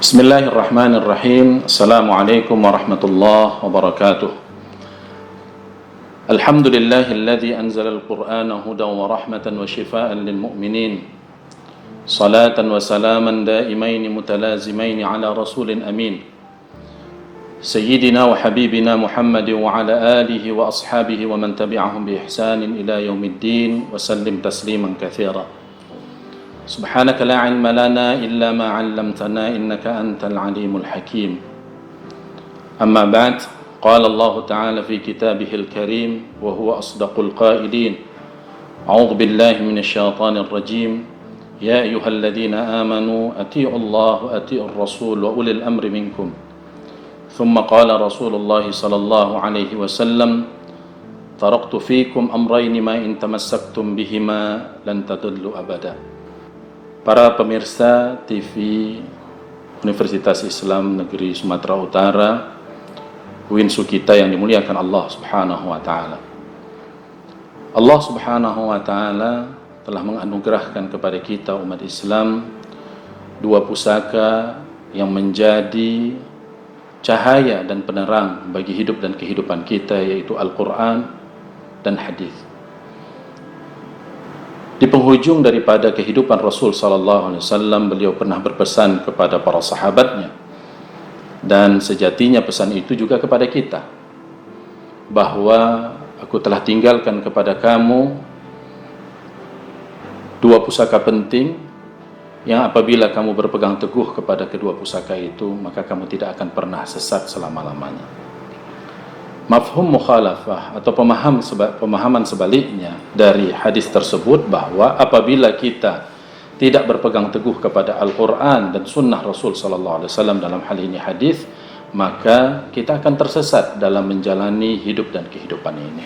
Bismillahirrahmanirrahim. Assalamualaikum warahmatullahi wabarakatuh. Alhamdulillahilladzi anzala al-Qur'ana hudan wa rahmatan wa shifaa'an lil mu'minin. Salatan wa salaman daimain mutalazimain ala rasulin amin. Sayyidina wa habibina Muhammad wa ala alihi wa ashabihi wa man tabi'ahum bi ihsanin ila yaumiddin wa sallim tasliman katsira. Subhanaka la ilma lana illa ma 'allamtana innaka antal alimul hakim. Amma ba'd, qala Allah ta'ala fi kitabihil karim wa huwa asdaqul qailin. A'udzu billahi minasy syaithanir rajim. Ya ayyuhalladzina amanu atti'u Allah wa atti'ur rasul wa ulil amri minkum. Thumma qala Rasulullah sallallahu alaihi wasallam, taraktu fikum amrayn ma in tamassaktum bihima lan tadillu abada. Para pemirsa TV Universitas Islam Negeri Sumatera Utara, UINSU kita yang dimuliakan Allah Subhanahu wa taala. Allah Subhanahu wa taala telah menganugerahkan kepada kita umat Islam dua pusaka yang menjadi cahaya dan penerang bagi hidup dan kehidupan kita, yaitu Al-Qur'an dan hadis. Di penghujung daripada kehidupan Rasul sallallahu alaihi wasallam, beliau pernah berpesan kepada para sahabatnya, dan sejatinya pesan itu juga kepada kita, bahwa aku telah tinggalkan kepada kamu dua pusaka penting yang apabila kamu berpegang teguh kepada kedua pusaka itu, maka kamu tidak akan pernah sesat selama-lamanya. Mafhum mukhalafah atau pemahaman sebaliknya dari hadis tersebut, bahwa apabila kita tidak berpegang teguh kepada Al-Quran dan sunnah Rasul sallallahu alaihi wasallam, dalam hal ini hadis, maka kita akan tersesat dalam menjalani hidup dan kehidupan ini.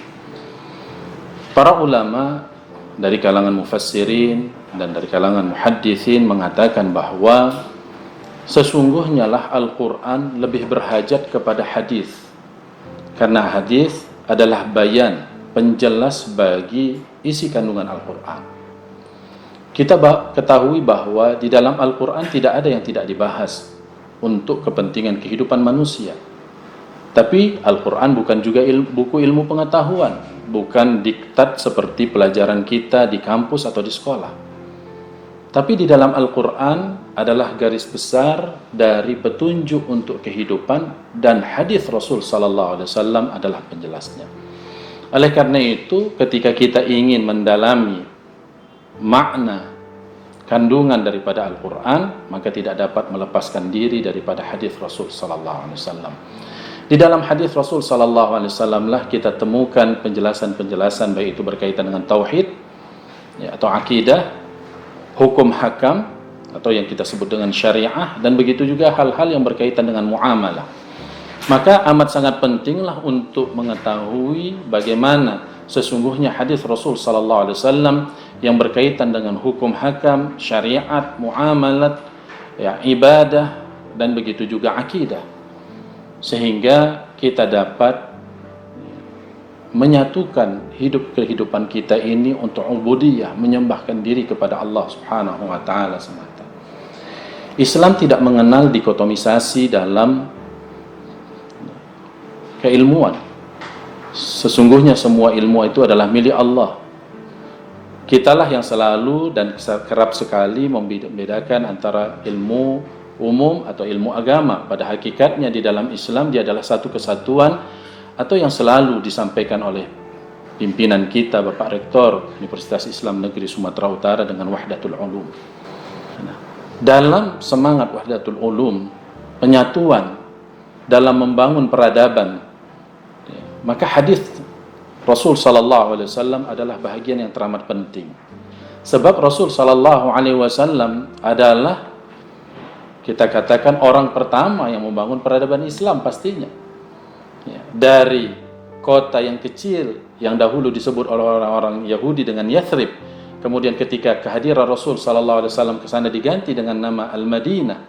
Para ulama dari kalangan mufassirin dan dari kalangan muhadditsin mengatakan bahwa sesungguhnya lah Al-Quran lebih berhajat kepada hadis, karena hadis adalah bayan, penjelas bagi isi kandungan Al-Quran. Kita ketahui bahwa di dalam Al-Quran tidak ada yang tidak dibahas untuk kepentingan kehidupan manusia. Tapi Al-Quran bukan juga buku ilmu pengetahuan, bukan diktat seperti pelajaran kita di kampus atau di sekolah. Tapi di dalam Al-Quran adalah garis besar dari petunjuk untuk kehidupan, dan hadis Rasul sallallahu alaihi wasallam adalah penjelasnya. Oleh karena itu, ketika kita ingin mendalami makna kandungan daripada Al-Quran, maka tidak dapat melepaskan diri daripada hadis Rasul sallallahu alaihi wasallam. Di dalam hadis Rasul sallallahu alaihi wasallam lah kita temukan penjelasan-penjelasan, baik itu berkaitan dengan tauhid atau akidah, hukum hakam atau yang kita sebut dengan syariah, dan begitu juga hal-hal yang berkaitan dengan muamalah. Maka amat sangat pentinglah untuk mengetahui bagaimana sesungguhnya hadis Rasul sallallahu alaihi wasallam yang berkaitan dengan hukum hakam, syariat, muamalat, ibadah, dan begitu juga akidah, sehingga kita dapat menyatukan hidup kehidupan kita ini untuk ubudiyah, menyembahkan diri kepada Allah Subhanahu wa taala semata. Islam tidak mengenal dikotomisasi dalam keilmuan. Sesungguhnya semua ilmu itu adalah milik Allah. Kitalah yang selalu dan kerap sekali membedakan antara ilmu umum atau ilmu agama. Pada hakikatnya di dalam Islam dia adalah satu kesatuan, atau yang selalu disampaikan oleh pimpinan kita, Bapak Rektor Universitas Islam Negeri Sumatera Utara, dengan wahdatul ulum. Dalam semangat wahdatul ulum, penyatuan dalam membangun peradaban, maka hadis Rasul sallallahu alaihi wasallam adalah bahagian yang teramat penting. Sebab Rasul sallallahu alaihi wasallam adalah, kita katakan, orang pertama yang membangun peradaban Islam pastinya. Dari kota yang kecil yang dahulu disebut oleh orang-orang Yahudi dengan Yathrib, kemudian ketika kehadiran Rasul sallallahu alaihi wasallam ke sana diganti dengan nama Al-Madinah,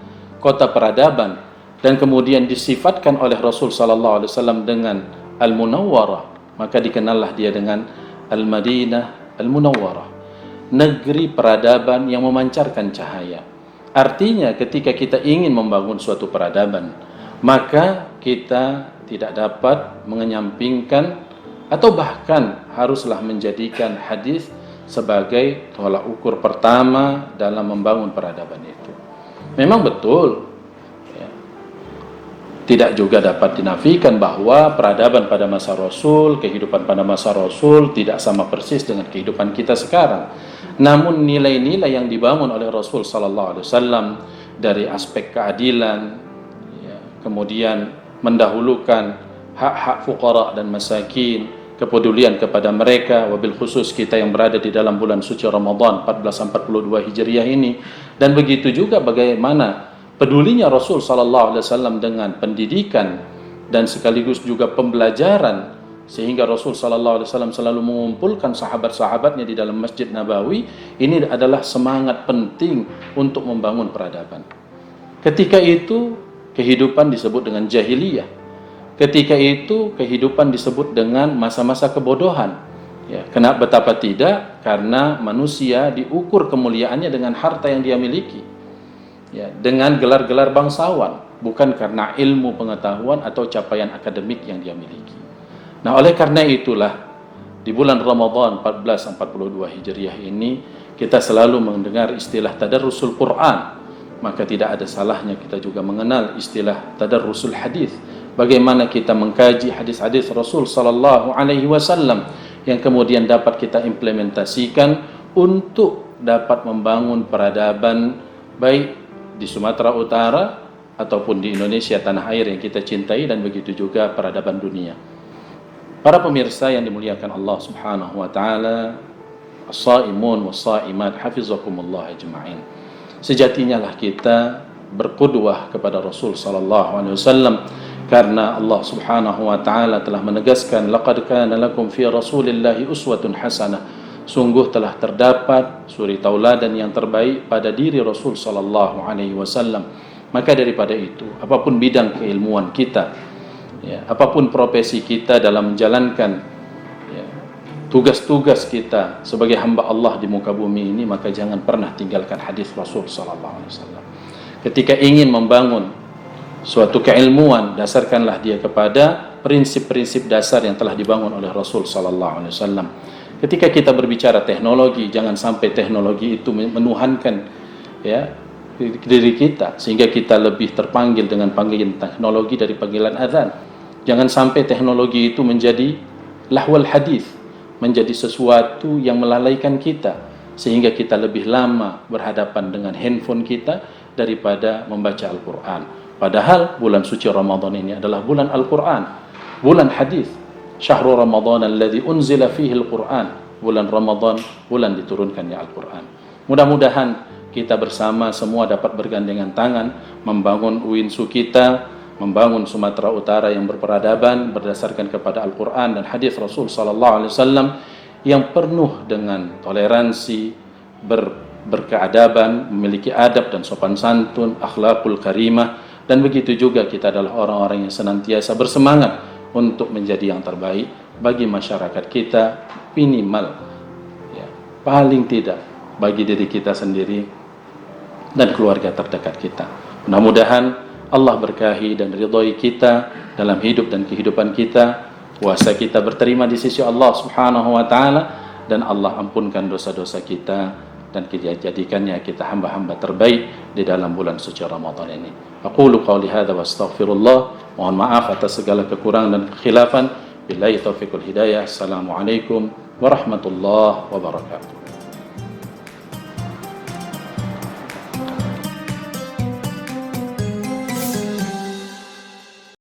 kota peradaban, dan kemudian disifatkan oleh Rasul sallallahu alaihi wasallam dengan Al-Munawwarah, maka dikenallah dia dengan Al-Madinah Al-Munawwarah, negeri peradaban yang memancarkan cahaya. Artinya ketika kita ingin membangun suatu peradaban, maka kita tidak dapat mengenyampingkan atau bahkan haruslah menjadikan hadis sebagai tolak ukur pertama dalam membangun peradaban itu. Memang betul, ya, tidak juga dapat dinafikan bahwa peradaban pada masa Rasul, kehidupan pada masa Rasul tidak sama persis dengan kehidupan kita sekarang. Namun nilai-nilai yang dibangun oleh Rasul Sallallahu Alaihi Wasallam dari aspek keadilan, ya, kemudian mendahulukan hak-hak fuqara dan masakin, kepedulian kepada mereka, wabil khusus kita yang berada di dalam bulan suci Ramadan 1442 Hijriah ini, dan begitu juga bagaimana pedulinya Rasul Sallallahu Alaihi Wasallam dengan pendidikan dan sekaligus juga pembelajaran, sehingga Rasul Sallallahu Alaihi Wasallam selalu mengumpulkan sahabat-sahabatnya di dalam Masjid Nabawi. Ini adalah semangat penting untuk membangun peradaban. Ketika itu kehidupan disebut dengan jahiliyah. Ketika itu kehidupan disebut dengan masa-masa kebodohan. Ya, kenapa betapa tidak? Karena manusia diukur kemuliaannya dengan harta yang dia miliki. Ya, dengan gelar-gelar bangsawan, bukan karena ilmu pengetahuan atau capaian akademik yang dia miliki. Nah, oleh karena itulah di bulan Ramadan 1442 Hijriah ini kita selalu mendengar istilah tadarrusul Quran. Maka tidak ada salahnya kita juga mengenal istilah tadarrusul hadis. Bagaimana kita mengkaji hadis-hadis Rasul Sallallahu Alaihi Wasallam yang kemudian dapat kita implementasikan untuk dapat membangun peradaban baik di Sumatera Utara ataupun di Indonesia tanah air yang kita cintai, dan begitu juga peradaban dunia. Para pemirsa yang dimuliakan Allah Subhanahu wa taala, as-shaimun was-shaimat hafizakumullah ajma'in. Sejatinya lah kita berqudwah kepada Rasul sallallahu alaihi wasallam, karena Allah Subhanahu wa taala telah menegaskan laqad kana lakum fi rasulillahi uswatun hasanah. Sungguh telah terdapat suri tauladan yang terbaik pada diri Rasul sallallahu alaihi wasallam. Maka daripada itu, apapun bidang keilmuan kita, ya, apapun profesi kita dalam menjalankan tugas-tugas kita sebagai hamba Allah di muka bumi ini, maka jangan pernah tinggalkan hadis Rasul sallallahu alaihi wasallam. Ketika ingin membangun suatu keilmuan, dasarkanlah dia kepada prinsip-prinsip dasar yang telah dibangun oleh Rasul sallallahu alaihi wasallam. Ketika kita berbicara teknologi, jangan sampai teknologi itu menuhankan ya diri kita sehingga kita lebih terpanggil dengan panggilan teknologi dari panggilan azan. Jangan sampai teknologi itu menjadi lahwal hadis, menjadi sesuatu yang melalaikan kita sehingga kita lebih lama berhadapan dengan handphone kita daripada membaca Al-Quran. Padahal bulan suci Ramadan ini adalah bulan Al-Quran, bulan hadis. Syahrul Ramadan alladzi unzila fihi Al-Quran. Bulan Ramadan, bulan diturunkannya Al-Quran. Mudah-mudahan kita bersama semua dapat bergandengan tangan membangun UINSU kita, membangun Sumatera Utara yang berperadaban berdasarkan kepada Al-Quran dan hadis Rasul sallallahu alaihi wasallam yang penuh dengan toleransi, berkeadaban, memiliki adab dan sopan santun, akhlakul karimah, dan begitu juga kita adalah orang-orang yang senantiasa bersemangat untuk menjadi yang terbaik bagi masyarakat kita, minimal ya, paling tidak bagi diri kita sendiri dan keluarga terdekat kita. Mudah-mudahan Allah berkahi dan ridhoi kita dalam hidup dan kehidupan kita, puasa kita berterima di sisi Allah Subhanahu wa taala, dan Allah ampunkan dosa-dosa kita dan jadikannya kita hamba-hamba terbaik di dalam bulan suci Ramadan ini. Aqulu qauli hadza wa astaghfirullah. Mohon maaf atas segala kekurangan dan kekhilafan. Billahi taufiqul hidayah. Assalamualaikum warahmatullahi wabarakatuh.